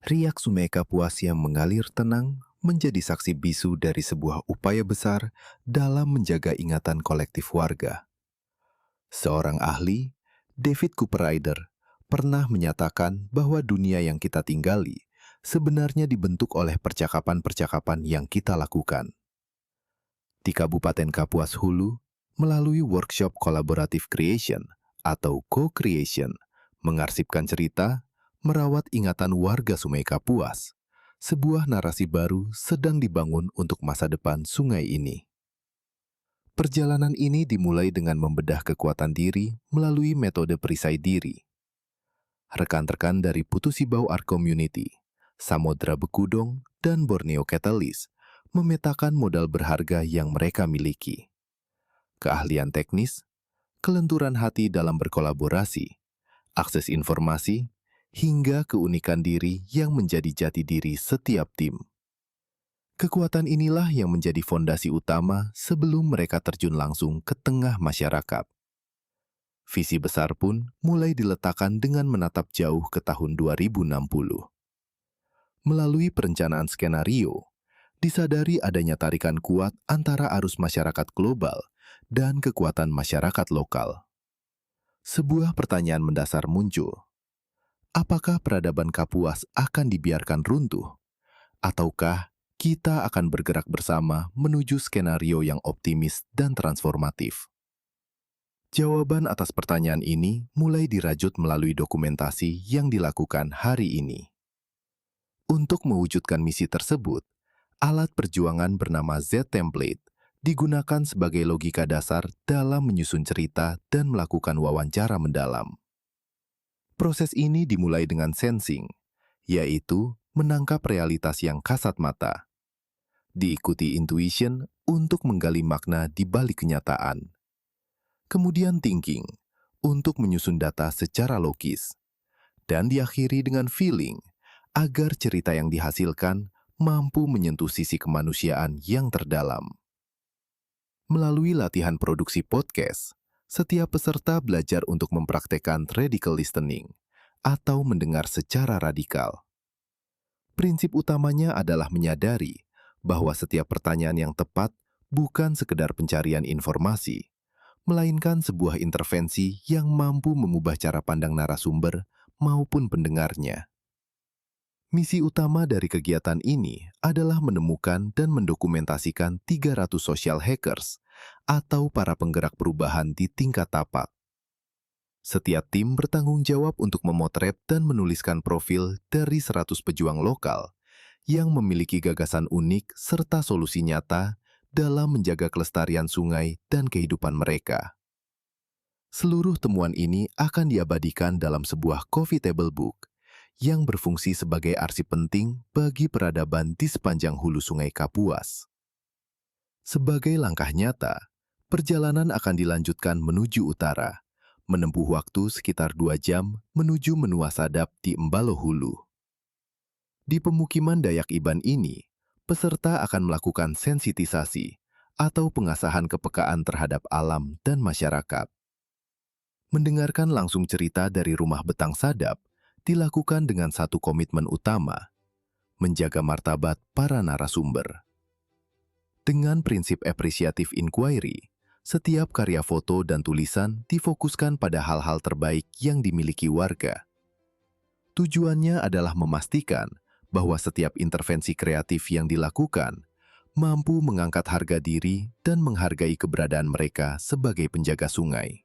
Riak Sungai Kapuas yang mengalir tenang menjadi saksi bisu dari sebuah upaya besar dalam menjaga ingatan kolektif warga. Seorang ahli, David Cooper Ryder, pernah menyatakan bahwa dunia yang kita tinggali sebenarnya dibentuk oleh percakapan-percakapan yang kita lakukan. Di Kabupaten Kapuas Hulu, melalui workshop Collaborative Creation atau Co-Creation, mengarsipkan cerita, merawat ingatan warga Sungai Kapuas. Sebuah narasi baru sedang dibangun untuk masa depan sungai ini. Perjalanan ini dimulai dengan membedah kekuatan diri melalui metode perisai diri. Rekan-rekan dari Putusibau Art Community, Samodra Bekudong, dan Borneo Catalyst memetakan modal berharga yang mereka miliki. Keahlian teknis, kelenturan hati dalam berkolaborasi, akses informasi, hingga keunikan diri yang menjadi jati diri setiap tim. Kekuatan inilah yang menjadi fondasi utama sebelum mereka terjun langsung ke tengah masyarakat. Visi besar pun mulai diletakkan dengan menatap jauh ke tahun 2060. Melalui perencanaan skenario, disadari adanya tarikan kuat antara arus masyarakat global dan kekuatan masyarakat lokal. Sebuah pertanyaan mendasar muncul. Apakah peradaban Kapuas akan dibiarkan runtuh? Ataukah kita akan bergerak bersama menuju skenario yang optimis dan transformatif? Jawaban atas pertanyaan ini mulai dirajut melalui dokumentasi yang dilakukan hari ini. Untuk mewujudkan misi tersebut, alat perjuangan bernama Z-Template digunakan sebagai logika dasar dalam menyusun cerita dan melakukan wawancara mendalam. Proses ini dimulai dengan sensing, yaitu menangkap realitas yang kasat mata. Diikuti intuition untuk menggali makna di balik kenyataan. Kemudian thinking untuk menyusun data secara logis. Dan diakhiri dengan feeling agar cerita yang dihasilkan mampu menyentuh sisi kemanusiaan yang terdalam. Melalui latihan produksi podcast, setiap peserta belajar untuk mempraktekkan radical listening atau mendengar secara radikal. Prinsip utamanya adalah menyadari bahwa setiap pertanyaan yang tepat bukan sekedar pencarian informasi, melainkan sebuah intervensi yang mampu mengubah cara pandang narasumber maupun pendengarnya. Misi utama dari kegiatan ini adalah menemukan dan mendokumentasikan 300 social hackers atau para penggerak perubahan di tingkat tapak. Setiap tim bertanggung jawab untuk memotret dan menuliskan profil dari 100 pejuang lokal yang memiliki gagasan unik serta solusi nyata dalam menjaga kelestarian sungai dan kehidupan mereka. Seluruh temuan ini akan diabadikan dalam sebuah coffee table book yang berfungsi sebagai arsip penting bagi peradaban di sepanjang hulu Sungai Kapuas. Sebagai langkah nyata, perjalanan akan dilanjutkan menuju utara, menempuh waktu sekitar 2 jam menuju Menua Sadap di Embalo Hulu. Di pemukiman Dayak Iban ini, peserta akan melakukan sensitisasi atau pengasahan kepekaan terhadap alam dan masyarakat. Mendengarkan langsung cerita dari rumah betang Sadap dilakukan dengan satu komitmen utama, menjaga martabat para narasumber. Dengan prinsip appreciative inquiry, setiap karya foto dan tulisan difokuskan pada hal-hal terbaik yang dimiliki warga. Tujuannya adalah memastikan bahwa setiap intervensi kreatif yang dilakukan mampu mengangkat harga diri dan menghargai keberadaan mereka sebagai penjaga sungai.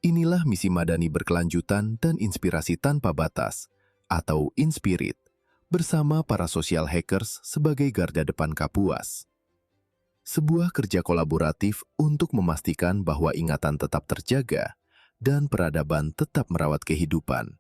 Inilah misi madani berkelanjutan dan inspirasi tanpa batas, atau Inspirit, bersama para social hackers sebagai garda depan Kapuas. Sebuah kerja kolaboratif untuk memastikan bahwa ingatan tetap terjaga dan peradaban tetap merawat kehidupan